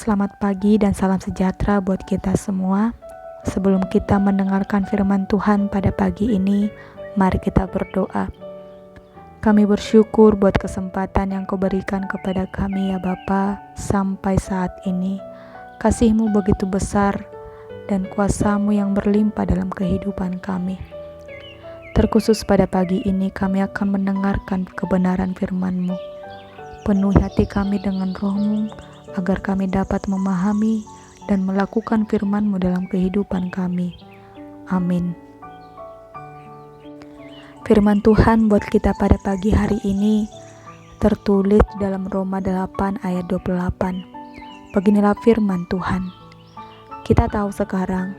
Selamat pagi dan salam sejahtera buat kita semua. Sebelum kita mendengarkan firman Tuhan pada pagi ini, mari kita berdoa. Kami bersyukur buat kesempatan yang Kau berikan kepada kami ya Bapa sampai saat ini. Kasih-Mu begitu besar dan kuasa-Mu yang berlimpah dalam kehidupan kami. Terkhusus pada pagi ini kami akan mendengarkan kebenaran firman-Mu. Penuhi hati kami dengan Roh-Mu, agar kami dapat memahami dan melakukan firman-Mu dalam kehidupan kami. Amin. Firman Tuhan buat kita pada pagi hari ini tertulis dalam Roma 8 ayat 28. Beginilah firman Tuhan. Kita tahu sekarang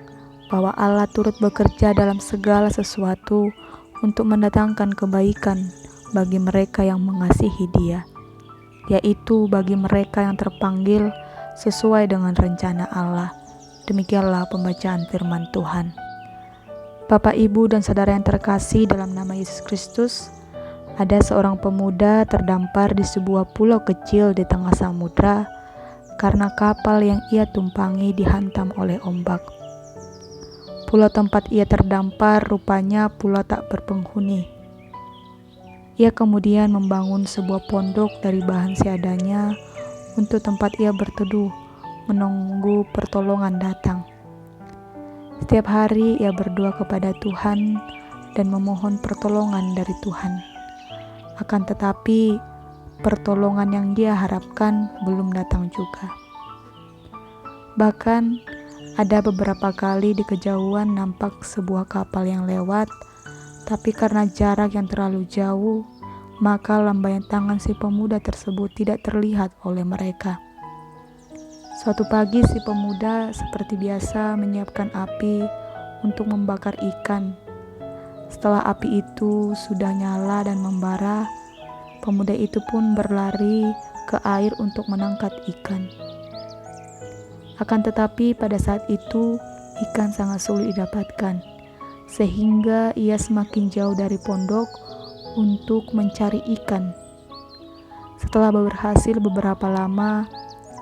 bahwa Allah turut bekerja dalam segala sesuatu untuk mendatangkan kebaikan bagi mereka yang mengasihi Dia, yaitu bagi mereka yang terpanggil sesuai dengan rencana Allah. Demikianlah pembacaan firman Tuhan. Bapak, Ibu, dan saudara yang terkasih dalam nama Yesus Kristus, ada seorang pemuda terdampar di sebuah pulau kecil di tengah samudra karena kapal yang ia tumpangi dihantam oleh ombak. Pulau tempat ia terdampar rupanya pulau tak berpenghuni. Ia kemudian membangun sebuah pondok dari bahan seadanya untuk tempat ia berteduh, menunggu pertolongan datang. Setiap hari ia berdoa kepada Tuhan dan memohon pertolongan dari Tuhan. Akan tetapi, pertolongan yang dia harapkan belum datang juga. Bahkan, ada beberapa kali di kejauhan nampak sebuah kapal yang lewat, tapi karena jarak yang terlalu jauh, maka lambaian tangan si pemuda tersebut tidak terlihat oleh mereka. Suatu pagi si pemuda seperti biasa menyiapkan api untuk membakar ikan. Setelah api itu sudah nyala dan membara, pemuda itu pun berlari ke air untuk menangkap ikan. Akan tetapi pada saat itu ikan sangat sulit didapatkan, sehingga ia semakin jauh dari pondok untuk mencari ikan. Setelah berhasil beberapa lama,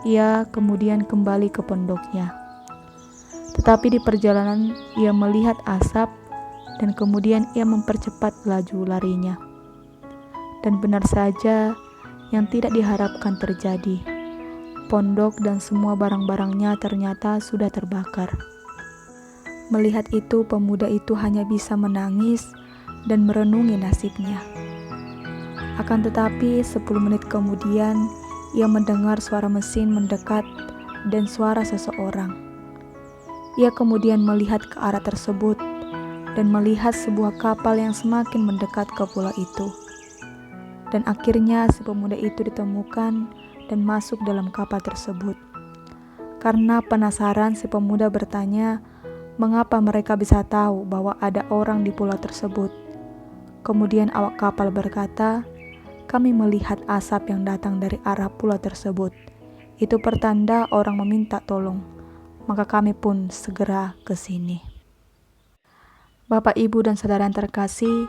ia kemudian kembali ke pondoknya. Tetapi di perjalanan ia melihat asap dan kemudian ia mempercepat laju larinya. Dan benar saja yang tidak diharapkan terjadi. Pondok dan semua barang-barangnya ternyata sudah terbakar. Melihat itu, pemuda itu hanya bisa menangis dan merenungi nasibnya. Akan tetapi 10 menit kemudian ia mendengar suara mesin mendekat dan suara seseorang. Ia kemudian melihat ke arah tersebut dan melihat sebuah kapal yang semakin mendekat ke pulau itu. Dan akhirnya si pemuda itu ditemukan dan masuk dalam kapal tersebut. Karena penasaran, si pemuda bertanya mengapa mereka bisa tahu bahwa ada orang di pulau tersebut. Kemudian awak kapal berkata, "Kami melihat asap yang datang dari arah pulau tersebut. Itu pertanda orang meminta tolong. Maka kami pun segera ke sini." Bapak, Ibu, dan saudara yang terkasih,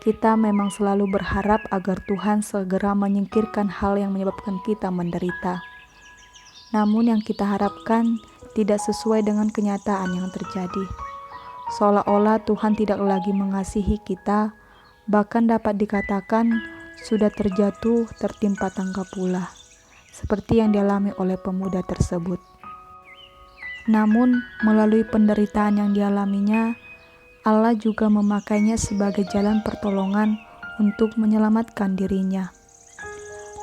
kita memang selalu berharap agar Tuhan segera menyingkirkan hal yang menyebabkan kita menderita. Namun yang kita harapkan tidak sesuai dengan kenyataan yang terjadi. Seolah-olah Tuhan tidak lagi mengasihi kita, bahkan dapat dikatakan sudah terjatuh tertimpa tangga pula, seperti yang dialami oleh pemuda tersebut. Namun, melalui penderitaan yang dialaminya, Allah juga memakainya sebagai jalan pertolongan untuk menyelamatkan dirinya.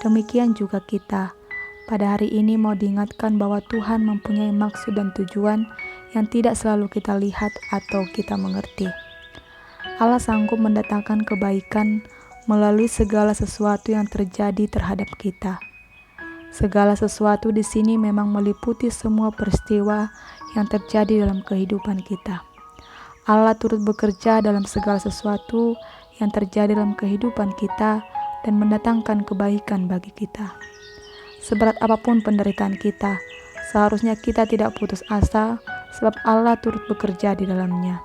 Demikian juga kita, pada hari ini mau diingatkan bahwa Tuhan mempunyai maksud dan tujuan yang tidak selalu kita lihat atau kita mengerti. Allah sanggup mendatangkan kebaikan melalui segala sesuatu yang terjadi terhadap kita. Segala sesuatu di sini memang meliputi semua peristiwa yang terjadi dalam kehidupan kita. Allah turut bekerja dalam segala sesuatu yang terjadi dalam kehidupan kita dan mendatangkan kebaikan bagi kita. Seberat apapun penderitaan kita, seharusnya kita tidak putus asa sebab Allah turut bekerja di dalamnya.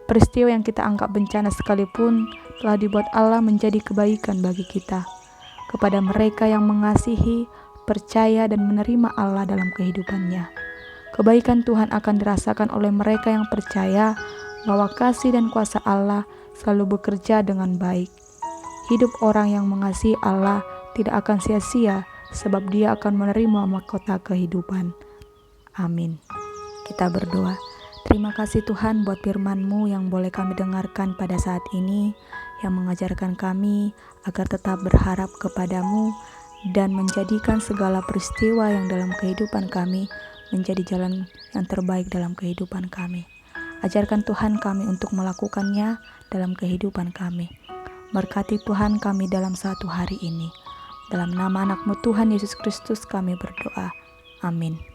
Peristiwa yang kita anggap bencana sekalipun telah dibuat Allah menjadi kebaikan bagi kita. Kepada mereka yang mengasihi, percaya, dan menerima Allah dalam kehidupannya. Kebaikan Tuhan akan dirasakan oleh mereka yang percaya bahwa kasih dan kuasa Allah selalu bekerja dengan baik. Hidup orang yang mengasihi Allah tidak akan sia-sia sebab dia akan menerima mahkota kehidupan. Amin. Kita berdoa. Terima kasih Tuhan buat firman-Mu yang boleh kami dengarkan pada saat ini, yang mengajarkan kami agar tetap berharap kepadamu dan menjadikan segala peristiwa yang dalam kehidupan kami menjadi jalan yang terbaik dalam kehidupan kami. Ajarkan Tuhan kami untuk melakukannya dalam kehidupan kami. Berkati Tuhan kami dalam satu hari ini. Dalam nama anak-Mu Tuhan Yesus Kristus kami berdoa. Amin.